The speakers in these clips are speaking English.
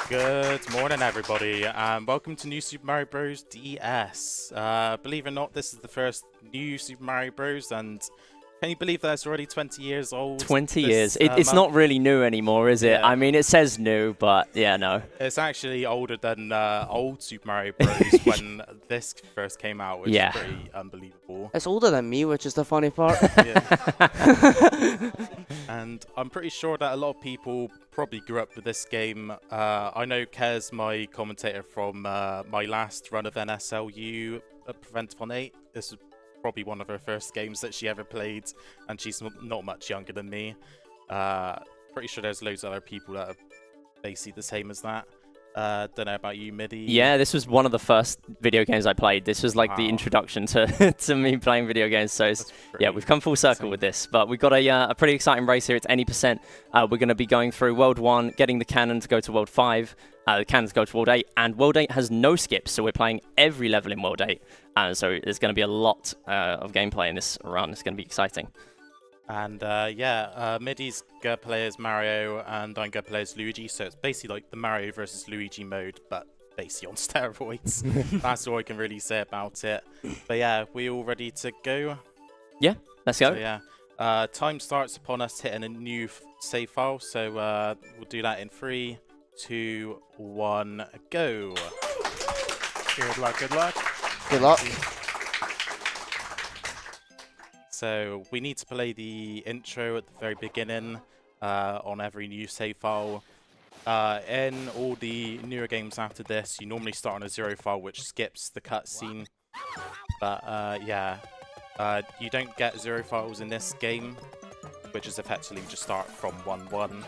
Good morning, everybody, and welcome to New Super Mario Bros. DS. Believe it or not, this is the first new Super Mario Bros. And can you believe that it's already 20 years old? 20 years. It's not really new anymore, is it? Yeah. I mean, it says new, but yeah, no. It's actually older than old Super Mario Bros. When this first came out, which is pretty unbelievable. It's older than me, which is the funny part. And I'm pretty sure that a lot of people probably grew up with this game. I know Kez, my commentator from my last run of NSLU at Preventive on 8, this was probably one of her first games that she ever played, and she's not much younger than me. Pretty sure there's loads of other people that are basically the same as that. Don't know about you, Midi. Yeah, this was one of the first video games I played. This was like the introduction to to me playing video games. So yeah, we've come full circle with this. But we've got a pretty exciting race here. It's any percent. We're going to be going through World 1, getting the cannon to go to World 5. The cannons go to World 8, and World 8 has no skips, so we're playing every level in World 8. So there's going to be a lot of gameplay in this run. It's going to be exciting. And Midi's gonna play as Mario, and I'm gonna play as Luigi. So it's basically like the Mario versus Luigi mode, but basically on steroids. That's all I can really say about it. But yeah, we all ready to go? Yeah, let's go. So, yeah, time starts upon us hitting a new save file. So we'll do that in 3, 2, 1, go. Good luck. Good luck. Good luck. So we need to play the intro at the very beginning on every new save file. In all the newer games after this, you normally start on a 0 file, which skips the cutscene. But you don't get 0 files in this game, which is effectively just start from 1-1.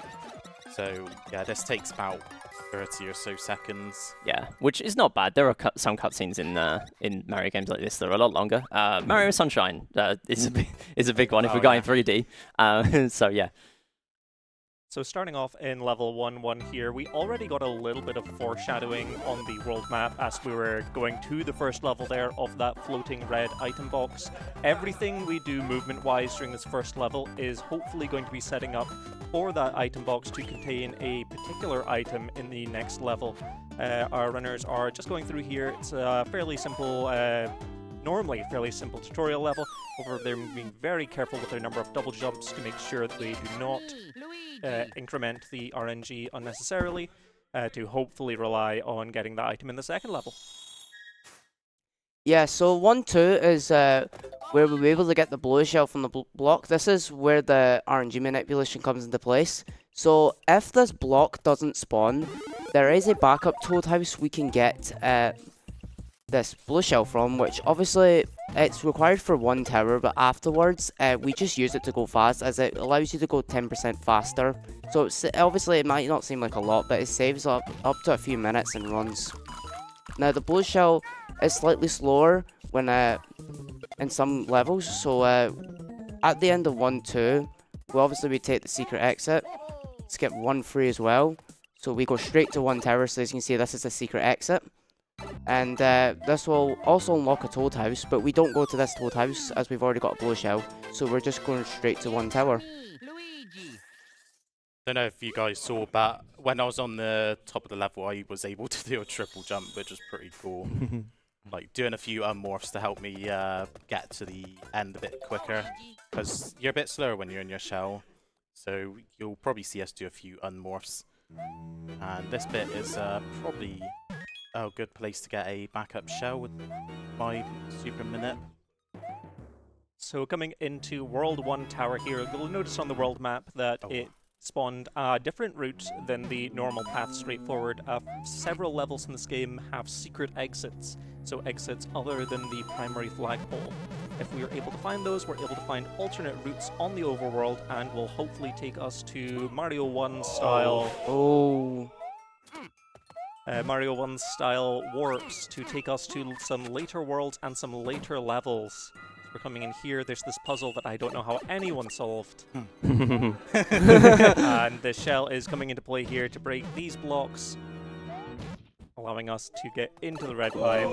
So yeah, this takes about 30 or so seconds. Yeah, which is not bad. There are some cutscenes in Mario games like this that are a lot longer. Mario Sunshine is a big one if we're going 3D. So yeah. So starting off in level 1-1 here, we already got a little bit of foreshadowing on the world map as we were going to the first level there of that floating red item box. Everything we do movement-wise during this first level is hopefully going to be setting up for that item box to contain a particular item in the next level. Our runners are just going through here. It's a fairly simple, normally fairly simple tutorial level. However, they're being very careful with their number of double jumps to make sure that they do not increment the RNG unnecessarily to hopefully rely on getting the item in the second level. Yeah, so 1-2 is where we'll be able to get the blue shell from the block. This is where the RNG manipulation comes into place. So if this block doesn't spawn, there is a backup toad house we can get this blue shell from, which obviously it's required for one tower, but afterwards we just use it to go fast, as it allows you to go 10% faster. So obviously it might not seem like a lot, but it saves up to a few minutes and runs. Now the blue shell is slightly slower when in some levels, so at the end of 1-2 we take the secret exit, skip 1-3 as well, so we go straight to one tower. So as you can see, this is the secret exit. And this will also unlock a toad house, but we don't go to this toad house as we've already got a blue shell, so we're just going straight to one tower. Don't know if you guys saw, but when I was on the top of the level, I was able to do a triple jump, which was pretty cool. Like doing a few unmorphs to help me get to the end a bit quicker, because you're a bit slower when you're in your shell. So you'll probably see us do a few unmorphs. And this bit is probably a good place to get a backup shell with my super minute. So coming into World 1 tower here, you'll notice on the world map that it spawned a different route than the normal path straight forward. Several levels in this game have secret exits, so exits other than the primary flagpole. If we are able to find those, we're able to find alternate routes on the overworld, and will hopefully take us to Mario 1 style. Mario 1 style warps to take us to some later worlds and some later levels. We're coming in here, there's this puzzle that I don't know how anyone solved. And the shell is coming into play here to break these blocks, allowing us to get into the red line.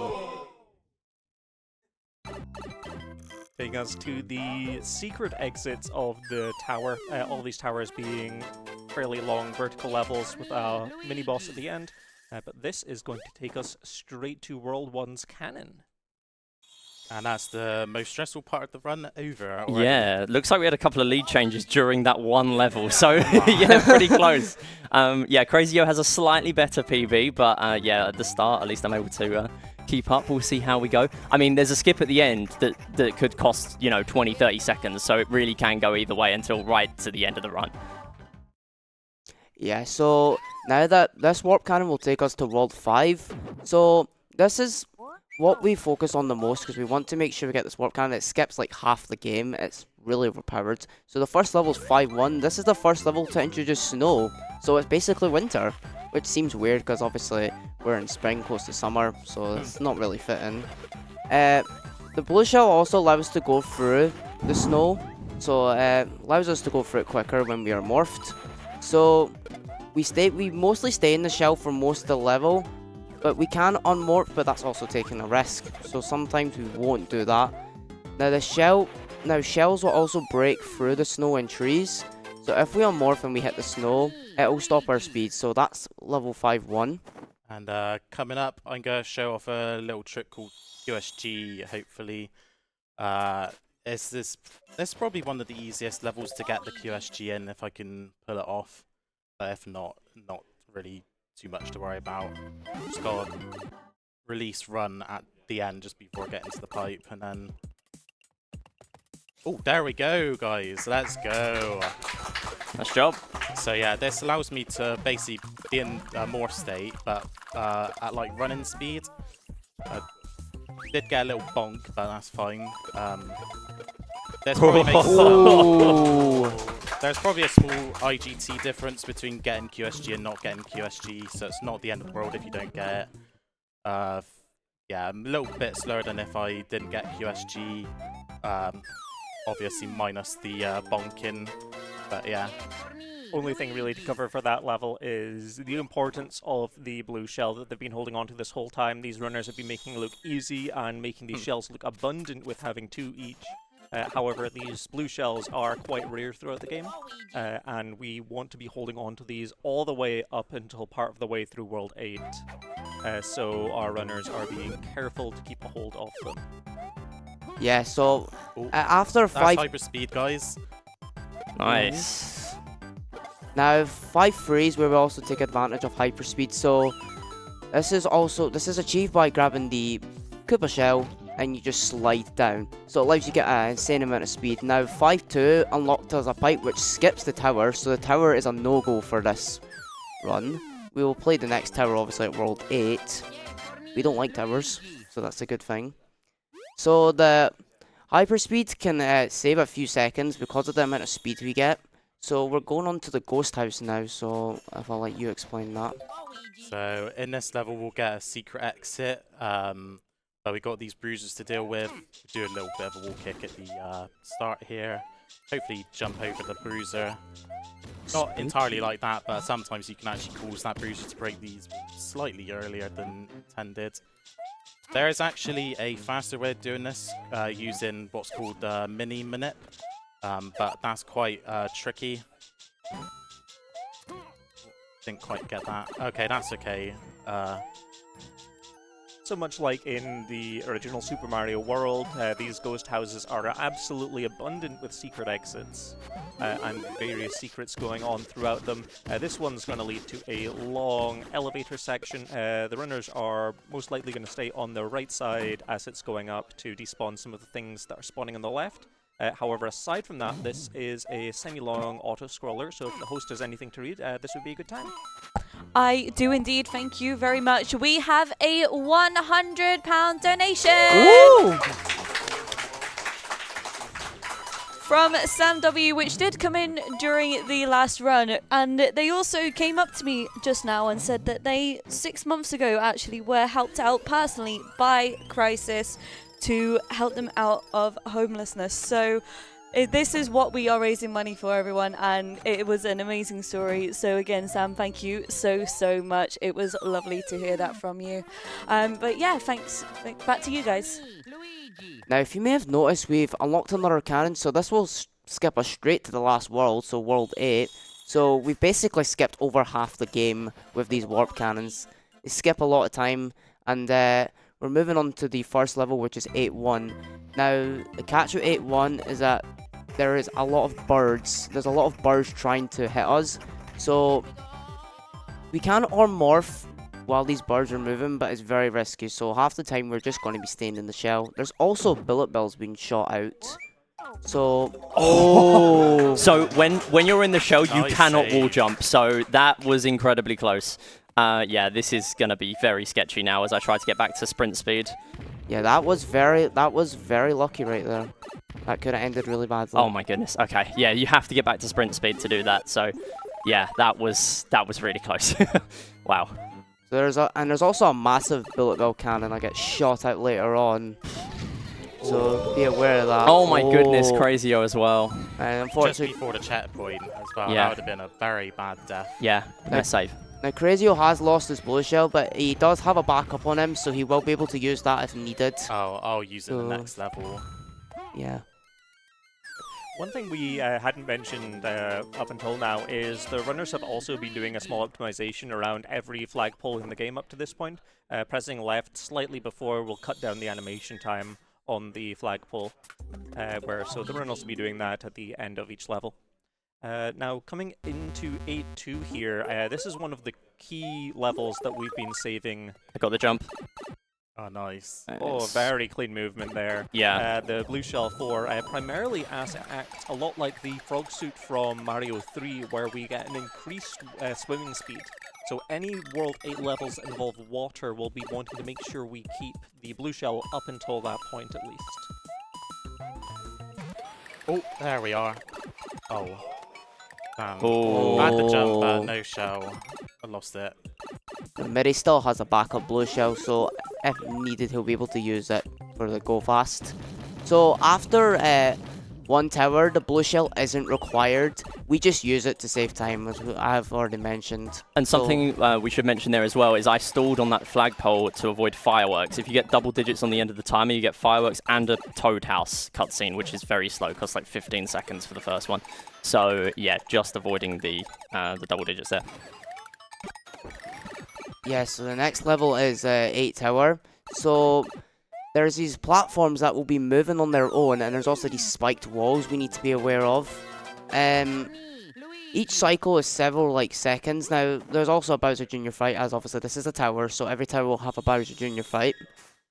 Taking us to the secret exits of the tower, all these towers being fairly long vertical levels with a mini-boss at the end. But this is going to take us straight to World 1's cannon. And that's the most stressful part of the run over already. Yeah, looks like we had a couple of lead changes during that one level, so yeah, pretty close. Yeah, craZy has a slightly better PB, but yeah, at the start, at least I'm able to keep up. We'll see how we go. I mean, there's a skip at the end that could cost, you know, 20, 30 seconds, so it really can go either way until right to the end of the run. Yeah, so now that this warp cannon will take us to World 5, so this is what we focus on the most because we want to make sure we get this warp cannon. It skips like half the game. It's really overpowered. So the first level is 5-1. This is the first level to introduce snow. So it's basically winter, which seems weird because obviously we're in spring close to summer, so it's not really fitting. The blue shell also allows us to go through the snow. So allows us to go through it quicker when we are morphed. So we mostly stay in the shell for most of the level. But we can unmorph, but that's also taking a risk. So sometimes we won't do that. Now shells will also break through the snow and trees. So if we unmorph and we hit the snow, it'll stop our speed. So that's level 5-1. And coming up, I'm going to show off a little trick called UKSG, hopefully. This is probably one of the easiest levels to get the UKSG in if I can pull it off. But if not really too much to worry about. Just got release run at the end just before getting to the pipe, and then oh, there we go, guys. Let's go. Nice job. So yeah, this allows me to basically be in a morph state, but at like running speed. Did get a little bonk, but that's fine. There's probably a small IGT difference between getting QSG and not getting QSG, so it's not the end of the world if you don't get it. Yeah, a little bit slower than if I didn't get QSG. Obviously minus the bonking, but yeah. Only thing really to cover for that level is the importance of the blue shell that they've been holding on to this whole time. These runners have been making it look easy and making these shells look abundant with having 2 each. However, these blue shells are quite rare throughout the game, and we want to be holding on to these all the way up until part of the way through World 8. So our runners are being careful to keep a hold of them. Yeah, so after that's 5... hyper speed, guys. Nice. Now 5-3 is where we also take advantage of hyperspeed. So this is achieved by grabbing the Koopa shell and you just slide down. So it allows you to get an insane amount of speed. Now 5-2 unlocked us a pipe which skips the tower, so the tower is a no-go for this run. We will play the next tower obviously at World 8. We don't like towers, so that's a good thing. So the hyperspeed can save a few seconds because of the amount of speed we get. So we're going on to the ghost house now, so if I'll let you explain that. So in this level we'll get a secret exit. But we got these bruisers to deal with. Do a little bit of a wall kick at the start here. Hopefully jump over the bruiser. Not entirely like that, but sometimes you can actually cause that bruiser to break these slightly earlier than intended. There is actually a faster way of doing this using what's called mini manip, but that's quite tricky. Didn't quite get that. Okay, that's okay. So much like in the original Super Mario World, these ghost houses are absolutely abundant with secret exits and various secrets going on throughout them. This one's going to lead to a long elevator section. The runners are most likely going to stay on the right side as it's going up to despawn some of the things that are spawning on the left. However, aside from that, this is a semi-long auto-scroller, so if the host has anything to read, this would be a good time. I do indeed, thank you very much. We have a £100 donation! Ooh! From Sam W, which did come in during the last run, and they also came up to me just now and said that they 6 months ago actually were helped out personally by Crisis to help them out of homelessness. So this is what we are raising money for, everyone, and it was an amazing story. So again, Sam, thank you so much. It was lovely to hear that from you. But yeah, thanks. Back to you guys. Now, if you may have noticed, we've unlocked another cannon, so this will skip us straight to the last world, so World 8. So we've basically skipped over half the game with these warp cannons. They skip a lot of time, and we're moving on to the first level, which is 8-1. Now, the catch with 8-1 is that there is a lot of birds. There's a lot of birds trying to hit us. So we can morph while these birds are moving, but it's very risky. So half the time we're just going to be staying in the shell. There's also bullet bills being shot out. So so when you're in the shell, you Nice cannot save. wall jump. So that was incredibly close. Yeah, this is gonna be very sketchy now as I try to get back to sprint speed. yeah, that was very lucky right there. That could have ended really badly. Oh my goodness. Okay, yeah, you have to get back to sprint speed to do that. So yeah, that was really close. Wow. So there's also a massive bullet bill cannon that gets shot out later on. So be aware of that. Oh my goodness, craZy as well. And Just unfortunately, before the checkpoint as well. Yeah. That would have been a very bad death. Yeah, nice save. now craZy has lost his blue shell, but he does have a backup on him, so he will be able to use that if needed. Oh, I'll use it in the So- next level. Yeah. One thing we hadn't mentioned up until now is the runners have also been doing a small optimization around every flagpole in the game up to this point. Pressing left slightly before will cut down the animation time on the flagpole, so the runners will be doing that at the end of each level. Now, coming into 8-2 here, this is one of the key levels that we've been saving. I got the jump. Oh, nice. Oh, very clean movement there. Yeah. The Blue Shell 4 primarily acts a lot like the frog suit from Mario 3, where we get an increased swimming speed. So any World 8 levels that involve water will be wanting to make sure we keep the Blue Shell up until that point at least. Oh, there we are. Oh. Damn. Oh. I had the jump, but no shell. I lost it. Midi still has a backup blue shell, so if needed, he'll be able to use it for the go fast. So after one tower, the blue shell isn't required. We just use it to save time, as I've already mentioned. And something we should mention there as well is I stalled on that flagpole to avoid fireworks. If you get double digits on the end of the timer, you get fireworks and a Toad House cutscene, which is very slow. Costs like 15 seconds for the first one. So yeah, just avoiding the double digits there. Yeah, so the next level is 8 tower. So there's these platforms that will be moving on their own, and there's also these spiked walls we need to be aware of. Each cycle is several seconds. Now there's also a Bowser Jr. fight, as obviously this is a tower, so every tower will have a Bowser Jr. fight.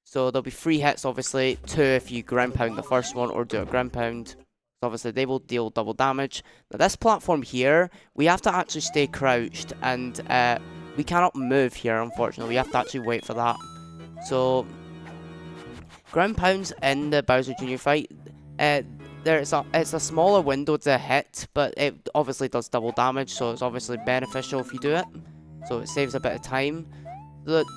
So there'll be 3 hits, obviously, 2 if you ground pound the first one or do a ground pound. So obviously they will deal double damage. Now this platform here, we have to actually stay crouched, and we cannot move here, unfortunately. We have to actually wait for that. So ground pounds in the Bowser Jr. fight, it's a smaller window to hit, but it obviously does double damage, so it's obviously beneficial if you do it. So it saves a bit of time.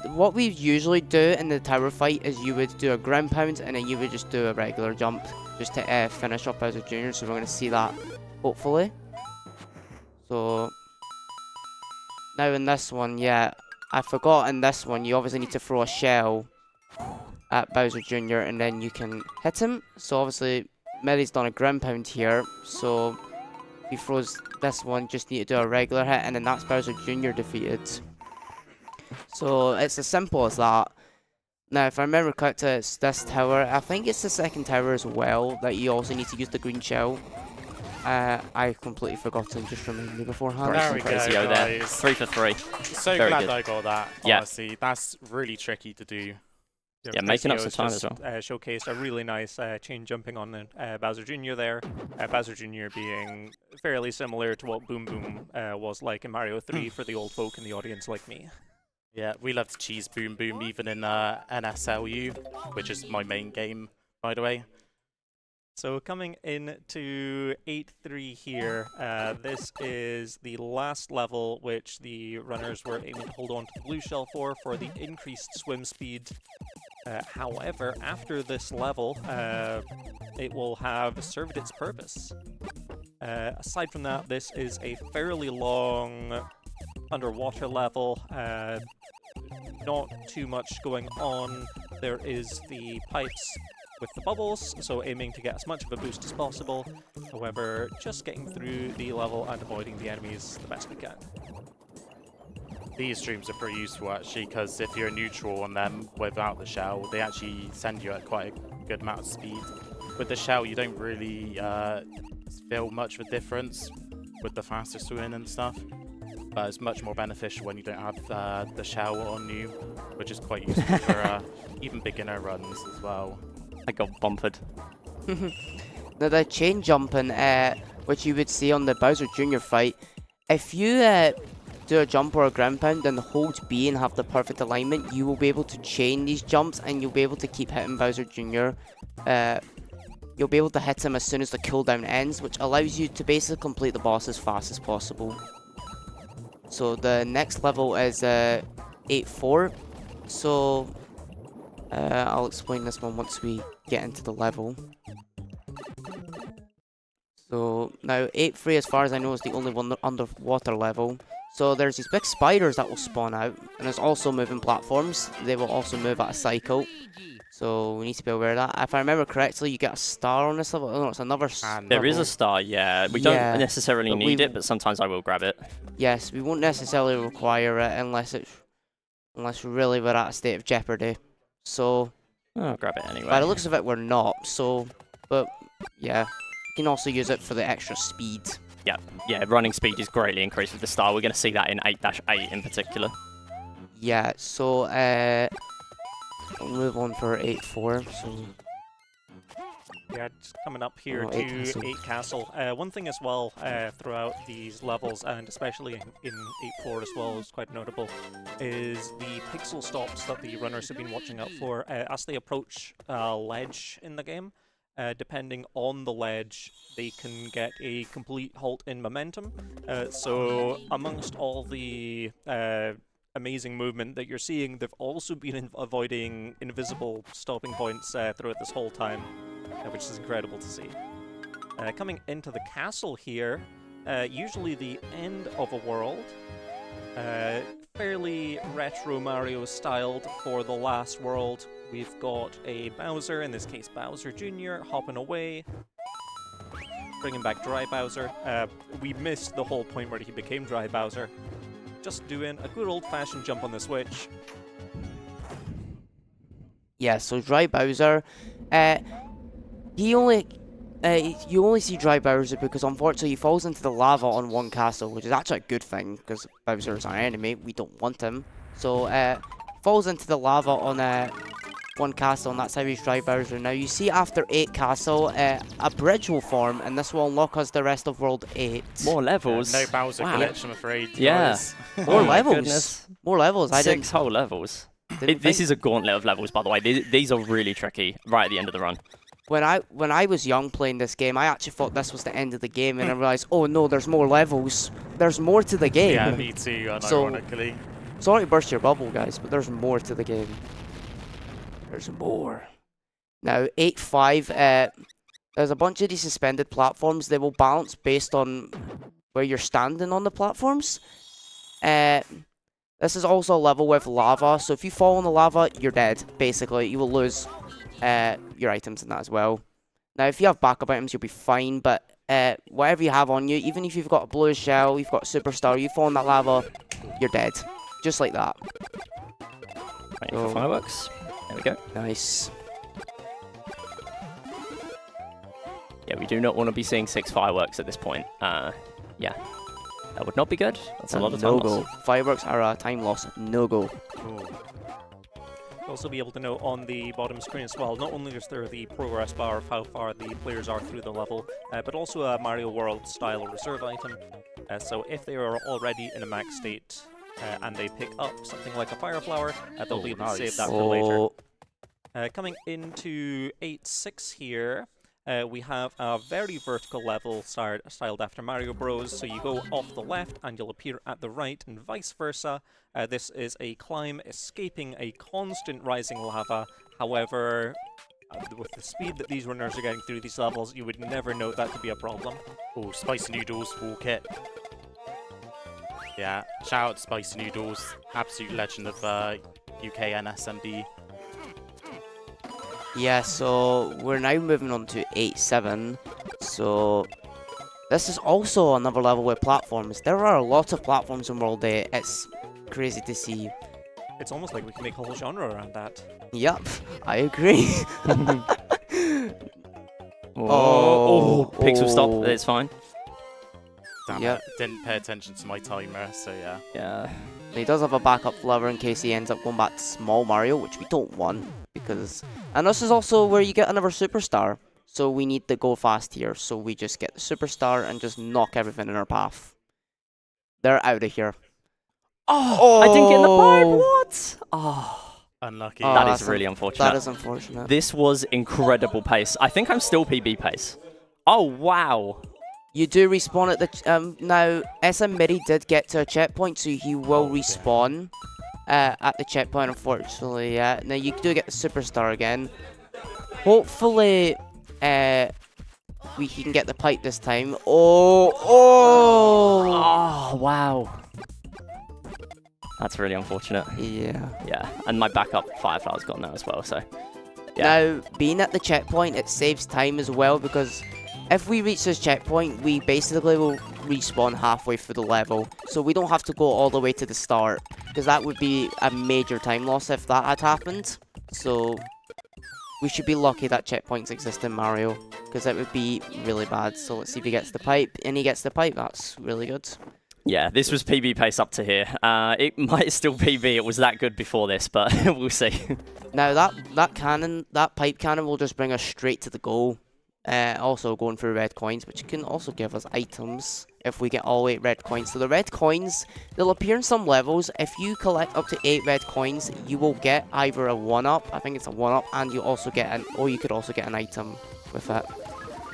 What we usually do in the tower fight is you would do a ground pound, and then you would just do a regular jump just to finish off Bowser Jr. So we're going to see that, hopefully. So now in this one, yeah, I forgot in this one, you obviously need to throw a shell at Bowser Jr. and then you can hit him. So obviously, Midi's done a ground pound here, so if he throws this one, just need to do a regular hit, and then that's Bowser Jr. defeated. So it's as simple as that. Now, if I remember correctly, it's this tower. I think it's the second tower as well that you also need to use the green shell. I completely forgotten, just remind me beforehand. There we go, craZy there. guys. 3 for 3. So Very glad good. I got that. Yeah. Honestly, that's really tricky to do. Yeah, making up some Crazy time has as well. just, showcased a really nice chain jumping on Bowser Jr. there. Bowser Jr. being fairly similar to what Boom Boom was like in Mario 3 for the old folk in the audience like me. Yeah, we love to cheese Boom Boom even in NSLU, which is my main game, by the way. So coming into 8-3 here, this is the last level which the runners were aiming to hold on to the blue shell for the increased swim speed. However, after this level, it will have served its purpose. Aside from that, this is a fairly long underwater level. Not too much going on. There is the pipes with the bubbles, so aiming to get as much of a boost as possible. However, just getting through the level and avoiding the enemies the best we can. These streams are pretty useful actually, because if you're neutral on them without the shell, they actually send you at quite a good amount of speed. With the shell, you don't really feel much of a difference with the faster swing and stuff, but it's much more beneficial when you don't have the shell on you, which is quite useful for even beginner runs as well. I got bumpered. Now the chain jumping, which you would see on the Bowser Jr. fight, if you do a jump or a ground pound and hold B and have the perfect alignment, you will be able to chain these jumps and you'll be able to keep hitting Bowser Jr. You'll be able to hit him as soon as the cooldown ends, which allows you to basically complete the boss as fast as possible. So the next level is 8-4. So I'll explain this one once we get into the level. So now 8-3, as far as I know, is the only one underwater level. So there's these big spiders that will spawn out, and there's also moving platforms. They will also move at a cycle. So we need to be aware of that. If I remember correctly, you get a star on this level. Oh, no, it's another There is a star, yeah. We don't necessarily need it, but sometimes I will grab it. Yes, we won't necessarily require it unless really we're at a state of jeopardy. So I'll grab it anyway. by the looks of it, we're not. So, but yeah, you can also use it for the extra speed. Yeah, running speed is greatly increased with the star. We're going to see that in 8-8 in particular. Yeah, so we'll move on for 8-4. So Yeah, just coming up here to 8 Castle. One thing as well throughout these levels, and especially in 8-4 as well, is quite notable, is the pixel stops that the runners have been watching out for as they approach a ledge in the game. Depending on the ledge, they can get a complete halt in momentum. So amongst all the amazing movement that you're seeing, they've also been avoiding invisible stopping points throughout this whole time, which is incredible to see. Coming into the castle here, usually the end of a world, fairly retro Mario styled for the last world. We've got a Bowser, in this case Bowser Jr., hopping away, bringing back Dry Bowser. We missed the whole point where he became Dry Bowser. Just doing a good old-fashioned jump on the switch. yeah, so Dry Bowser, you only see Dry Bowser because unfortunately he falls into the lava on one castle, which is actually a good thing because Bowser is our enemy. We don't want him. So falls into the lava on one castle, and that's how he's Dry Bowser. Now you see after 8 castle, a bridge will form, and this will unlock us the rest of world 8. More levels. No Bowser glitch, I'm afraid. Yeah. More Oh my levels. goodness. More levels. I 6 whole levels. didn't This think- is a gauntlet of levels, by the way. These are really tricky right at the end of the run. When I was young playing this game, I actually thought this was the end of the game, and I realized, oh no, there's more levels. There's more to the game. Yeah, me too, So- unironically. Sorry to burst your bubble, guys, but there's more to the game. There's more. Now, 8-5, there's a bunch of these suspended platforms. They will bounce based on where you're standing on the platforms. This is also a level with lava, so if you fall in the lava, you're dead, basically. You will lose your items in that as well. Now, if you have backup items, you'll be fine, but whatever you have on you, even if you've got a blue shell, you've got a superstar, you fall in that lava, you're dead. Just like that. Waiting for fireworks. There we go. Nice. Yeah, we do not want to be seeing 6 fireworks at this point. Yeah. That would not be good. That's a lot of time no-go. loss. Fireworks are a time loss. No-go. You'll also be able to note on the bottom screen as well, not only is there the progress bar of how far the players are through the level, but also a Mario World style reserve item. So if they are already in a max state and they pick up something like a fire flower, they'll be able to save that for later. Coming into 8-6 here, we have a very vertical level styled after Mario Bros. So you go off the left and you'll appear at the right and vice versa. This is a climb escaping a constant rising lava. However, with the speed that these runners are getting through these levels, you would never know that to be a problem. Oh, Spicy Noodles, full kit. Yeah, shout out to Spicy Noodles, absolute legend of UK and SMMidi. Yeah, so we're now moving on to 8-7. So This is also another level with platforms. There are a lot of platforms in World 8. It's crazy to see. It's almost like we can make a whole genre around that. Yup, I agree. Pixel stop. It's fine. Damn Yep. it. Didn't pay attention to my timer, so yeah. Yeah. He does have a backup flower in case he ends up going back to Small Mario, which we don't want, because... And this is also where you get another superstar. So we need to go fast here, so we just get the superstar and just knock everything in our path. They're out of here. Oh! I didn't get in the pipe, what? Oh. Unlucky. Oh, That that's is really unfortunate. That is unfortunate. This was incredible pace. I think I'm still PB pace. Oh, wow. You do respawn at the... now, SMMidi did get to a checkpoint, so he will respawn at the checkpoint, unfortunately, yeah. Now, you do get the superstar again. Hopefully... we can get the pipe this time. Oh! Oh, wow. That's really unfortunate. Yeah. Yeah, and my backup Fireflower's gone now as well, so... Yeah. Now, being at the checkpoint, it saves time as well, because if we reach this checkpoint, we basically will respawn halfway through the level. So we don't have to go all the way to the start, because that would be a major time loss if that had happened. So... we should be lucky that checkpoints exist in Mario, because it would be really bad. So let's see if he gets the pipe, and he gets the pipe. That's really good. Yeah, this was PB pace up to here. It might still PB. It was that good before this, but we'll see. Now that pipe cannon will just bring us straight to the goal. Also going through red coins, which can also give us items if we get all 8 red coins. So the red coins, they'll appear in some levels. If you collect up to 8 red coins, you will get either a 1-up, I think it's a 1-up, and you also get you could also get an item with it.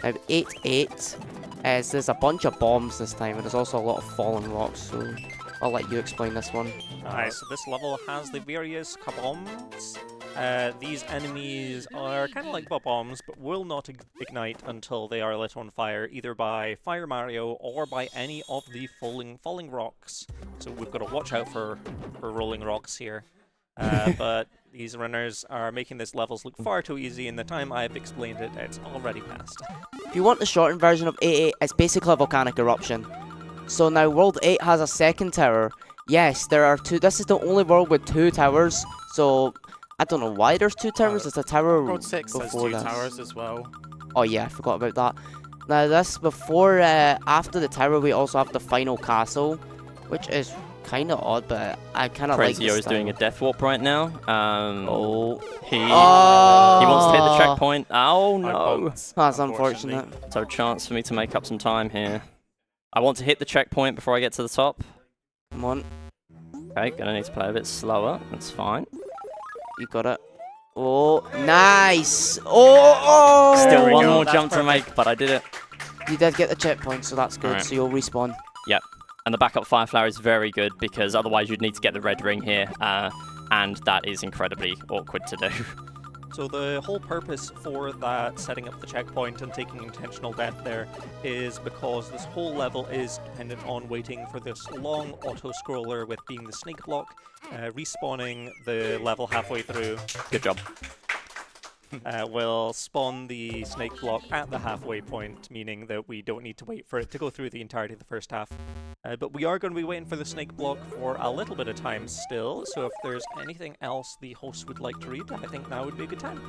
Now 8-8, there's a bunch of bombs this time, and there's also a lot of fallen rocks, so I'll let you explain this one. Alright, so this level has the various kabombs. These enemies are kind of like bombs, but will not ignite until they are lit on fire, either by Fire Mario or by any of the falling rocks. So we've got to watch out for rolling rocks here. But these runners are making this levels look far too easy. In the time I've explained it, it's already passed. If you want the shortened version of 8-8, it's basically a volcanic eruption. So now World 8 has a second tower. Yes, there are 2. This is the only world with 2 towers. So I don't know why there's 2 towers. There's a tower World 6 has 2 towers as well. Oh yeah, I forgot about that. Now this before, after the tower, we also have the final castle, which is kind of odd, but I kind of like this craZy is doing a death warp right now. He wants to hit the checkpoint. Oh no, that's unfortunate. So chance for me to make up some time here. I want to hit the checkpoint before I get to the top. Come on. Okay, gonna need to play a bit slower. That's fine. You got it. Oh, nice! Oh! Still one go. more That's jump to perfect. make, but I did it. You did get the checkpoint, so that's good. Alright. So you'll respawn. Yep. And the backup Fireflower is very good because otherwise you'd need to get the red ring here, and that is incredibly awkward to do. So the whole purpose for that, setting up the checkpoint and taking intentional death there, is because this whole level is dependent on waiting for this long auto-scroller with being the snake block, respawning the level halfway through. Good job. Will spawn the snake block at the halfway point, meaning that we don't need to wait for it to go through the entirety of the first half. But we are going to be waiting for the snake block for a little bit of time still, so if there's anything else the host would like to read, I think now would be a good time.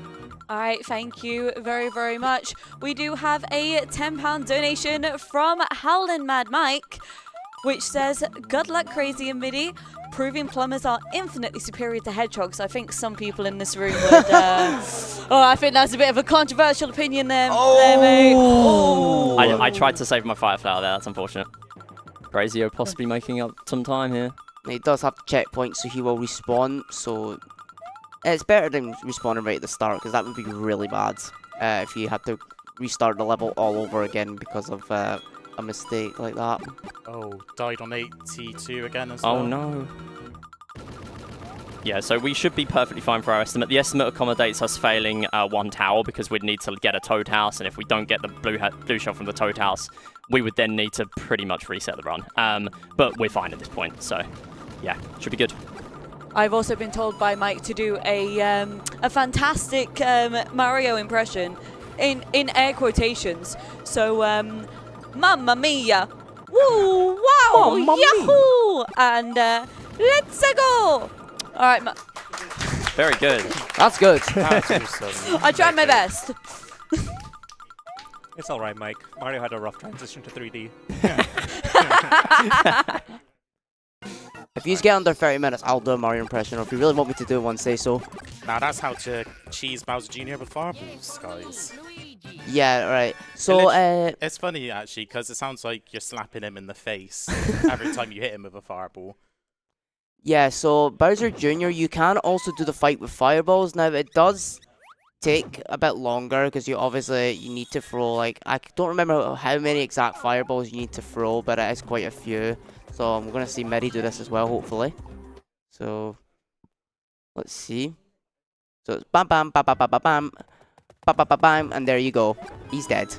All right, thank you very, very much. We do have a £10 donation from Howlin' Mad Mike, which says, "Good luck, craZy and Midi. Proving plumbers are infinitely superior to hedgehogs." I think some people in this room would... I think that's a bit of a controversial opinion there, mate. Oh. I tried to save my Fireflower there, that's unfortunate. craZy possibly making up some time here. He does have the checkpoint, so he will respawn. So it's better than respawning right at the start, because that would be really bad if you had to restart the level all over again because of a mistake like that. Oh, died on 82 again as well. Oh no. Yeah, so we should be perfectly fine for our estimate. The estimate accommodates us failing 1 tower because we'd need to get a Toad House, and if we don't get the blue shell from the Toad House, we would then need to pretty much reset the run. But we're fine at this point, so yeah, should be good. I've also been told by Mike to do a fantastic Mario impression in air quotations. So Mamma mia! Woo! Wow! Mamma mia. Yahoo! And let's go! All right, Very good. That's good. That's awesome. I tried my best. It's all right, Mike. Mario had a rough transition to 3D. If you get under 30 minutes, I'll do a Mario impression. Or if you really want me to do one, say so. Now that's how to cheese Bowser Jr. with fireballs, guys. Yeah, right. So, It's funny, actually, because it sounds like you're slapping him in the face every time you hit him with a fireball. yeah, so Bowser Jr., you can also do the fight with fireballs. Now, it does take a bit longer because you need to throw, like, I don't remember how many exact fireballs you need to throw, but it is quite a few. So I'm going to see Midi do this as well, hopefully. So, let's see. So it's bam, bam, bam, bam, bam, bam, bam, bam, bam, bam, bam, and there you go. He's dead.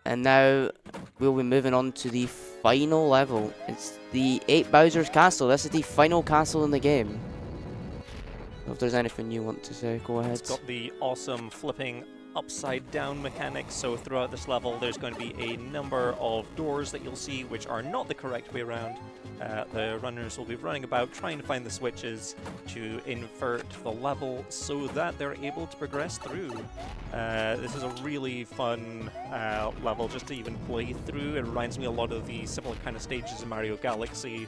And now we'll be moving on to the final level. It's the 8 Bowser's Castle. This is the final castle in the game. If there's anything you want to say, go ahead. It's got the awesome flipping upside down mechanics, so throughout this level there's going to be a number of doors that you'll see which are not the correct way around. The runners will be running about trying to find the switches to invert the level so that they're able to progress through. This is a really fun level just to even play through. It reminds me a lot of the similar kind of stages in Mario Galaxy.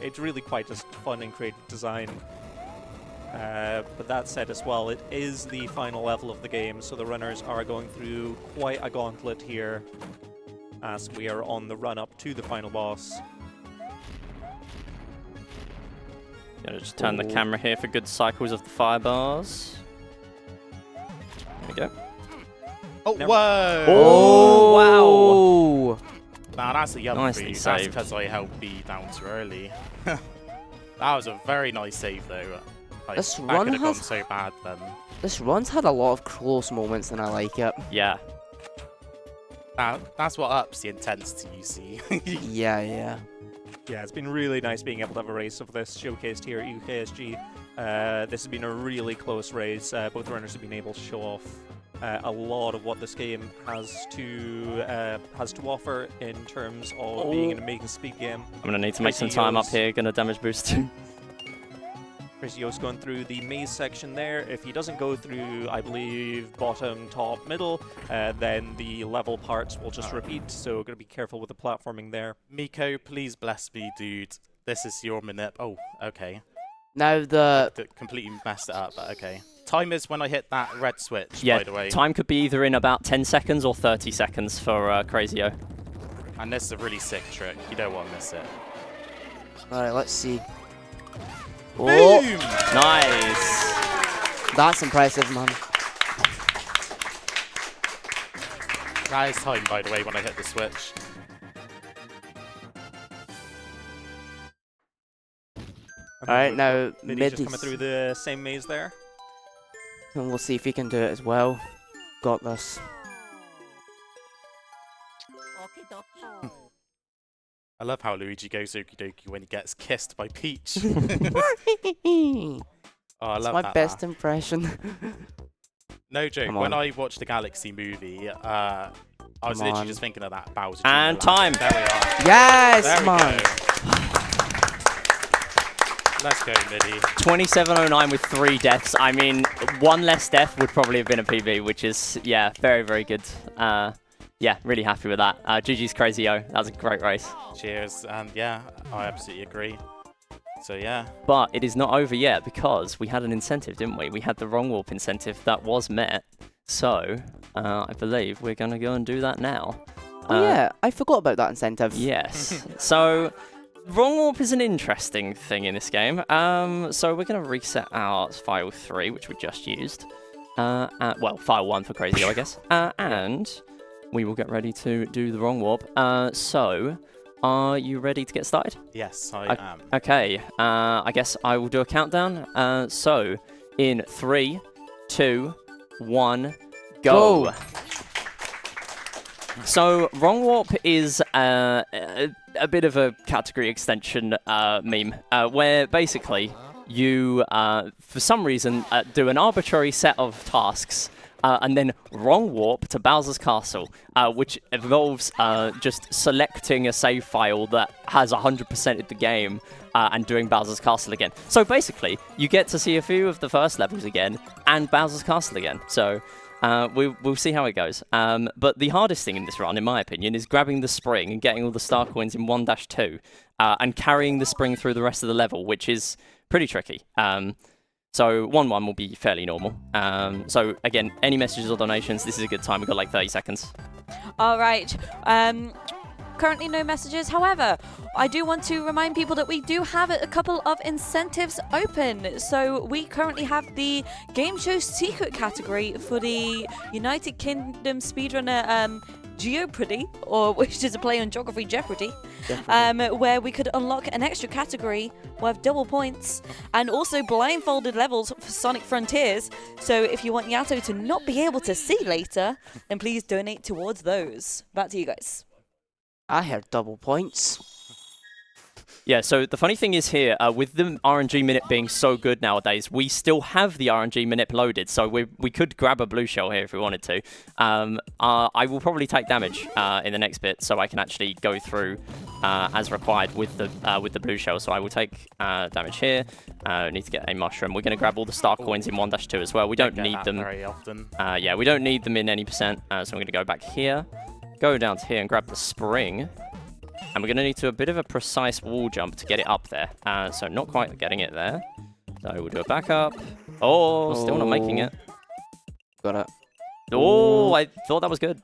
It's really quite just fun and creative design. But that said as well, it is the final level of the game, so the runners are going through quite a gauntlet here as we are on the run up to the final boss. Gotta just turn the camera here for good cycles of the fire bars. There we go. Oh, Never- whoa! Oh, wow! Now that's a yum Nicely for you. That's saved. because I held B down too early. That was a very nice save, though. Like, This that run could have gone has- so bad then. This run's had a lot of close moments and I like it. Yeah. That's what ups the intensity, you see. Yeah, yeah. Yeah, it's been really nice being able to have a race of this showcased here at UKSG. This has been a really close race. Both runners have been able to show off a lot of what this game has to offer in terms of being an amazing speed game. I'm gonna need to make some time up here. Gonna damage boost. craZy's going through the maze section there. If he doesn't go through, I believe, bottom, top, middle, then the level parts will just repeat, so gotta be careful with the platforming there. Miko, please bless me, dude. This is your minute. Oh, okay. Now the... Completely messed it up, but okay. Time is when I hit that red switch, Yeah, by the way. time could be either in about 10 seconds or 30 seconds for craZy. And this is a really sick trick. You don't want to miss it. Alright, let's see. Boom! Oh, Nice! that's impressive, man. That is time, by the way, when I hit the switch. Alright, now Midi's just coming Midi's... through the same maze there. And we'll see if he can do it as well. Got this. I love how Luigi goes okie dokie when he gets kissed by Peach. Oh, I That's love my that. best impression. No joke, Come when on. I watched the Galaxy movie, I was Come literally on. just thinking of that Bowser Jr. And laugh. time. There we are. Yes, There we man. go. Let's go, Midi. 2709 with 3 deaths. I mean, 1 less death would probably have been a PB, which is, yeah, very, very good. Yeah, really happy with that. GG's craZy. That was a great race. Cheers, and yeah, I absolutely agree. So yeah. But it is not over yet because we had an incentive, didn't we? We had the wrong warp incentive that was met. So, I believe we're going to go and do that now. Oh yeah, I forgot about that incentive. Yes. So, wrong warp is an interesting thing in this game. So we're going to reset our file 3, which we just used. Well, file 1 for craZy, I guess. And we will get ready to do the wrong warp. So, are you ready to get started? Yes, I am. Okay. I guess I will do a countdown. So, in 3, 2, 1, go. So, wrong warp is a bit of a category extension meme, where basically you, for some reason, do an arbitrary set of tasks and then wrong warp to Bowser's Castle, which involves just selecting a save file that has 100%ed the game and doing Bowser's Castle again. So basically, you get to see a few of the first levels again and Bowser's Castle again. So we'll see how it goes. But the hardest thing in this run, in my opinion, is grabbing the spring and getting all the star coins in 1-2 and carrying the spring through the rest of the level, which is pretty tricky. So 1-1 will be fairly normal. So again, any messages or donations, this is a good time. We've got like 30 seconds. All right. Currently no messages. However, I do want to remind people that we do have a couple of incentives open. So we currently have the Game Show Secret category for the United Kingdom Speedrunner Jeopardy, or which is a play on Geography Jeopardy, where we could unlock an extra category worth double points, and also blindfolded levels for Sonic Frontiers. So if you want Yato to not be able to see later, then please donate towards those. Back to you guys. I heard double points. Yeah, so the funny thing is here, with the RNG minute being so good nowadays, we still have the RNG minute loaded, so we could grab a blue shell here if we wanted to. I will probably take damage in the next bit, so I can actually go through as required with the blue shell. So I will take damage here. Need to get a mushroom. We're going to grab all the star coins in 1-2 as well. We don't need them very often. Yeah, we don't need them in any percent. So I'm going to go back here, go down to here and grab the spring. And we're going to need to do a bit of a precise wall jump to get it up there. So not quite getting it there. So we'll do a back up. Oh, still not making it. Got it. Oh, I thought that was good.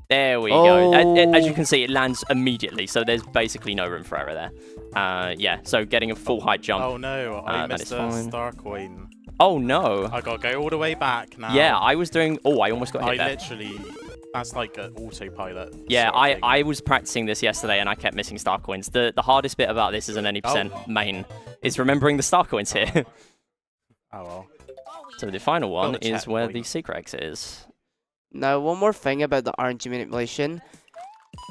There we go. As you can see, it lands immediately. So there's basically no room for error there. Yeah, so getting a full height jump. Oh no, I missed a fine. star coin. Oh no. I got to go all the way back now. Yeah, I was doing... Oh, I almost got hit there. Literally... That's like an autopilot. Yeah, sort of thing. I was practicing this yesterday and I kept missing star coins. The hardest bit about this as an any percent main is remembering the star coins here. Oh well. So the final one the is where checkpoint. the secret exit is. Now, one more thing about the RNG manipulation.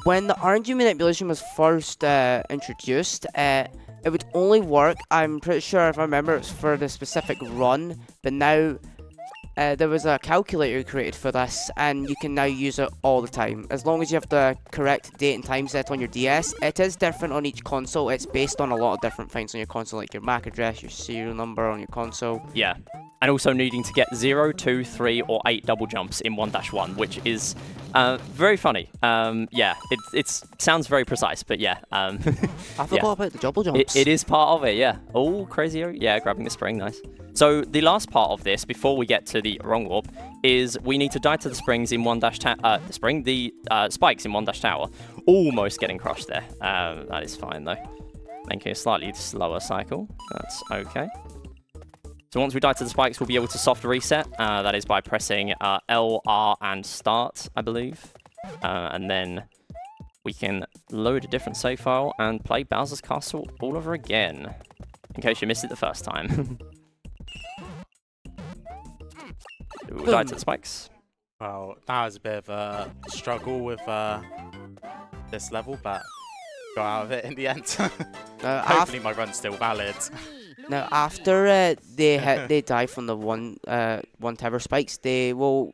When the RNG manipulation was first introduced, it would only work, I'm pretty sure if I remember, it's for the specific run, but now there was a calculator created for this, and you can now use it all the time. As long as you have the correct date and time set on your DS, it is different on each console. It's based on a lot of different things on your console, like your MAC address, your serial number on your console. Yeah. And also needing to get 0, 2, 3, or 8 double jumps in 1-1, which is very funny. Yeah, it sounds very precise, but yeah. I forgot about the double jumps. It is part of it, yeah. Oh, craZy. Yeah, grabbing the spring, nice. So the last part of this, before we get to the wrong warp, is we need to die to the springs in 1-tower. The spikes in 1-tower. Almost getting crushed there. That is fine though. Making a slightly slower cycle. That's okay. So once we die to the spikes, we'll be able to soft reset. That is by pressing L, R, and start, I believe. And then we can load a different save file and play Bowser's Castle all over again. In case you missed it the first time. We'll die to the spikes. Well, that was a bit of a struggle with this level, but got out of it in the end. Hopefully my run's still valid. Now, after they die from the one tower spikes, they will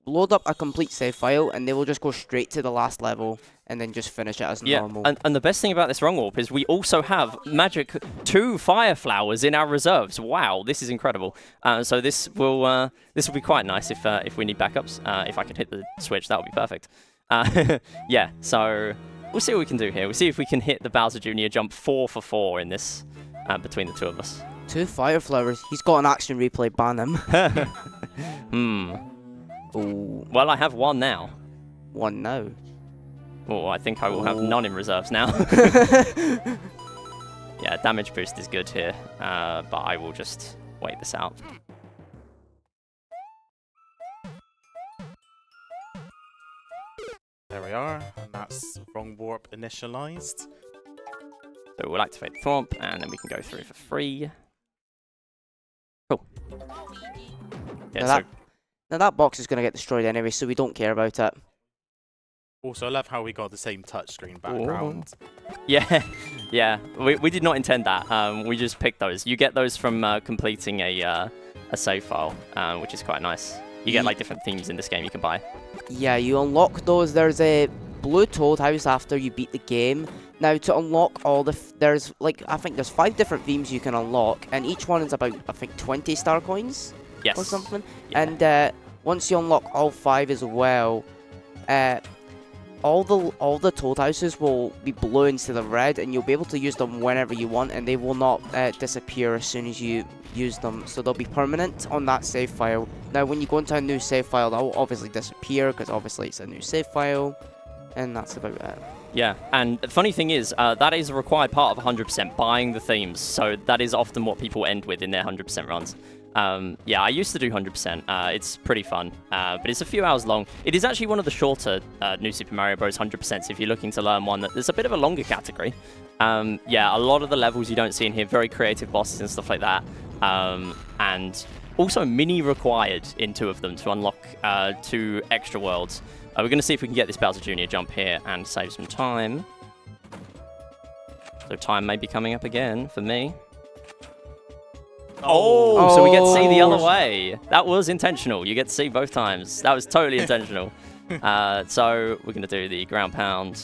load up a complete save file, and they will just go straight to the last level and then just finish it as normal. And the best thing about this wrong warp is we also have magic 2 fire flowers in our reserves. Wow, this is incredible. So this will be quite nice if we need backups. If I could hit the switch, that would be perfect. Yeah, so we'll see what we can do here. We'll see if we can hit the Bowser Jr. jump 4 for 4 in this between the two of us. 2 fire flowers. He's got an action replay. Ban him. Ooh. Well, I have 1 now. 1 now. Oh, I think I will have none in reserves now. Yeah, damage boost is good here, but I will just wait this out. There we are, and that's wrong warp initialized. So we'll activate the thwomp, and then we can go through for free. Cool. Yeah, Now that box is going to get destroyed anyway, so we don't care about it. Also, I love how we got the same touchscreen background. Yeah, yeah. We did not intend that. We just picked those. You get those from completing a save file, which is quite nice. You get like different themes in this game you can buy. Yeah, you unlock those. There's a blue Toad House after you beat the game. Now to unlock all the, there's like, I think there's 5 different themes you can unlock, and each one is about, I think, 20 star coins Yes. or something. Yeah. And once you unlock all 5 as well, all the Toad Houses will be blue instead of red, and you'll be able to use them whenever you want, and they will not disappear as soon as you use them, so they'll be permanent on that save file. Now when you go into a new save file, that will obviously disappear because obviously it's a new save file, and that's about it. Yeah, and the funny thing is, that is a required part of 100%, buying the themes, so that is often what people end with in their 100% runs. Yeah, I used to do 100%. It's pretty fun, but it's a few hours long. It is actually one of the shorter New Super Mario Bros. 100%. If you're looking to learn one, there's a bit of a longer category. Yeah, a lot of the levels you don't see in here, very creative bosses and stuff like that. And also mini required in 2 of them to unlock 2 extra worlds. We're going to see if we can get this Bowser Jr. jump here and save some time. So time may be coming up again for me. Oh, so we get to see the other way. That was intentional. You get to see both times. That was totally intentional. So we're going to do the ground pound.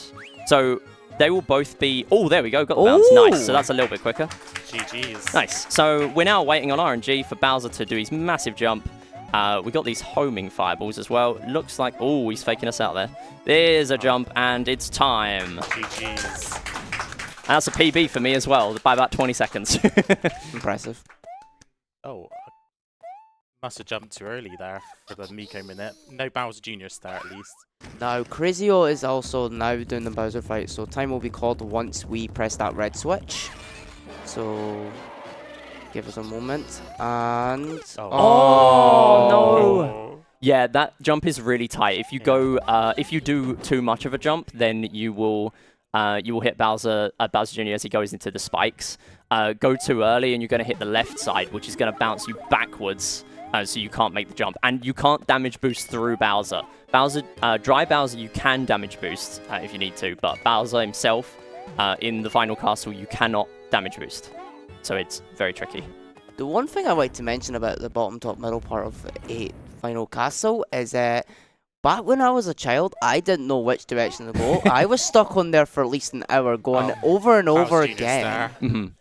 So they will both be... Oh, there we go. Got the bounce. Nice. So that's a little bit quicker. GG's. Nice. So we're now waiting on RNG for Bowser to do his massive jump. We got these homing fireballs as well. Looks like... Oh, he's faking us out there. There's a jump, and it's time. GG's. And that's a PB for me as well, by about 20 seconds. Impressive. Oh, must have jumped too early there for the Miko minute. No Bowser Jr. star at least. Now craZy is also now doing the Bowser fight, so time will be called once we press that red switch. So give us a moment, and oh no! Yeah, that jump is really tight. If you go, if you do too much of a jump, then you will hit Bowser Jr. as he goes into the spikes. Go too early, and you're going to hit the left side, which is going to bounce you backwards, so you can't make the jump. And you can't damage boost through Bowser. Dry Bowser, you can damage boost if you need to, but Bowser himself, in the final castle, you cannot damage boost. So it's very tricky. The one thing I like to mention about the bottom, top, middle part of a final castle is that back when I was a child, I didn't know which direction to go. I was stuck on there for at least an hour, going over and over again.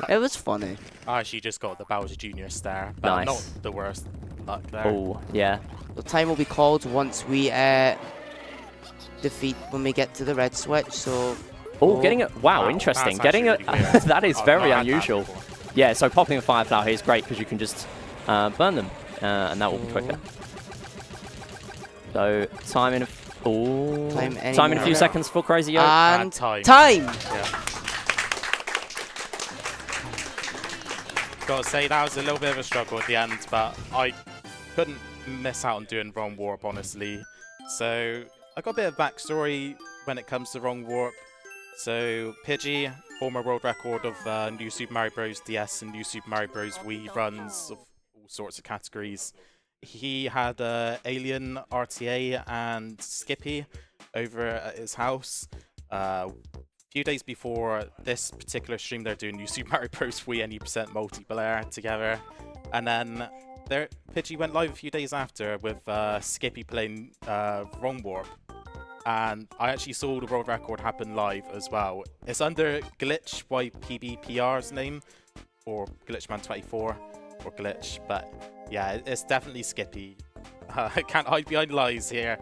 It was funny. I actually just got the Bowser Jr. star, but not the worst luck there. Oh, yeah. The time will be called once we defeat, when we get to the red switch, so... Oh, getting it. Wow, interesting. Getting it. Really that is very unusual. Yeah, so popping a fire flower here is great because you can just burn them, and that will be quicker. So time in a time in a few seconds for craZy. And time. Yeah. Gotta say that was a little bit of a struggle at the end, but I couldn't miss out on doing wrong warp, honestly. So I got a bit of backstory when it comes to wrong warp. So Pidgey, former world record of New Super Mario Bros. DS and New Super Mario Bros. Wii runs of all sorts of categories. He had Alien, RTA, and Skippy over at his house. A few days before this particular stream, they're doing New Super Mario Bros. Wii any% multiplayer together. And then Pidgey went live a few days after with Skippy playing Wrong Warp. And I actually saw the world record happen live as well. It's under Glitch YPBPR's name, or Glitchman24, or Glitch, but yeah, it's definitely Skippy. I can't hide behind lies here.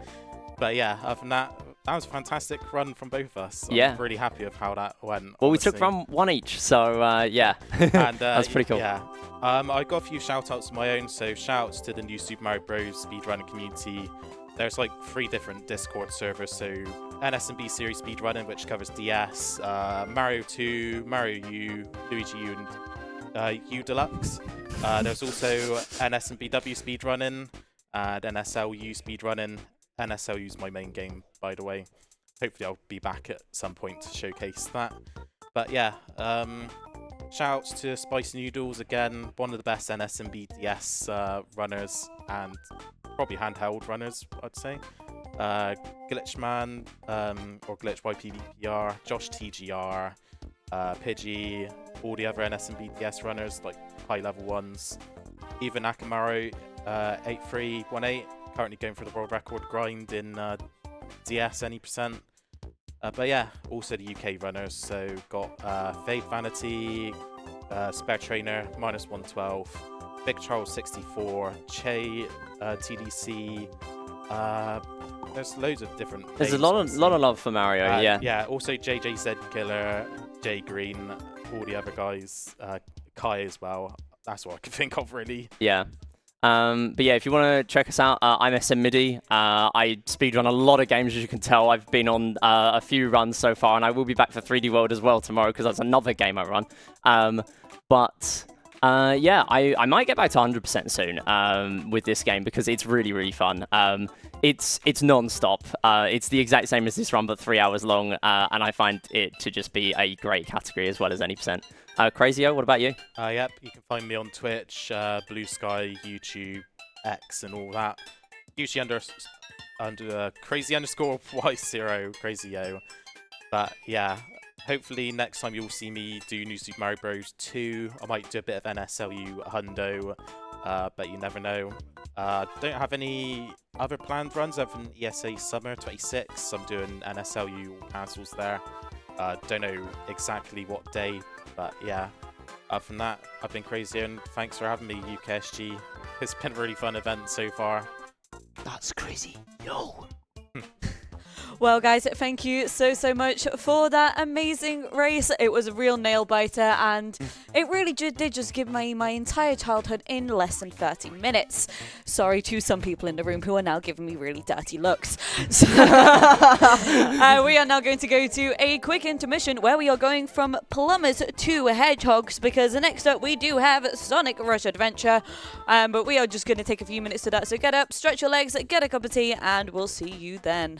But yeah, other than that, that was a fantastic run from both of us. Yeah. I'm really happy with how that went. Well, we took from one each, so yeah. And, that's pretty cool. Yeah. I got a few shout-outs of my own, so shout-outs to the New Super Mario Bros. Speedrunning community. There's like 3 different Discord servers, so NSMB series speedrunning, which covers DS, Mario 2, Mario U, Luigi U, and U Deluxe. There's also NSMBW speedrunning and NSLU speedrunning. NSLU is my main game, by the way. Hopefully I'll be back at some point to showcase that. But yeah, shoutouts to Spicy Noodles, again, one of the best NSMB DS runners and probably handheld runners, I'd say. Glitchman, or Glitch YPVPR, Josh TGR, Pidgey, all the other NSMB DS runners, like high level ones. Even Akamaru 8318. Currently going for the world record grind in DS any percent. But yeah, also the UK runners. So got Fade Vanity, Spare Trainer -112, Big Charles 64, Che TDC. There's loads of different. There's a names, lot of obviously. love for Mario. Yeah. Yeah. Also JJZ Killer, Jay Green, all the other guys, Kai as well. That's what I can think of really. Yeah. But yeah, if you want to check us out, I'm SMMidi. I speedrun a lot of games, as you can tell. I've been on a few runs so far, and I will be back for 3D World as well tomorrow, because that's another game I run. Yeah, I might get back to 100% soon with this game, because it's really, really fun. It's non-stop. It's the exact same as this run, but 3 hours long, and I find it to just be a great category as well as any percent. craZy, what about you? Yep, you can find me on Twitch, Blue Sky, YouTube, X, and all that. Usually under crazy_y0, craZyo. But yeah, hopefully next time you'll see me do New Super Mario Bros. 2. I might do a bit of NSLU Hundo, but you never know. Don't have any other planned runs other than ESA Summer 26. I'm doing NSLU cancels there. Don't know exactly what day, but yeah. Other than that, I've been craZy, and thanks for having me, UKSG. It's been a really fun event so far. That's crazy. Yo. Well, guys, thank you so much for that amazing race. It was a real nail biter, and it really did just give me my entire childhood in less than 30 minutes. Sorry to some people in the room who are now giving me really dirty looks. So, we are now going to go to a quick intermission where we are going from plumbers to hedgehogs, because next up we do have Sonic Rush Adventure. But we are just going to take a few minutes to that. So get up, stretch your legs, get a cup of tea, and we'll see you then.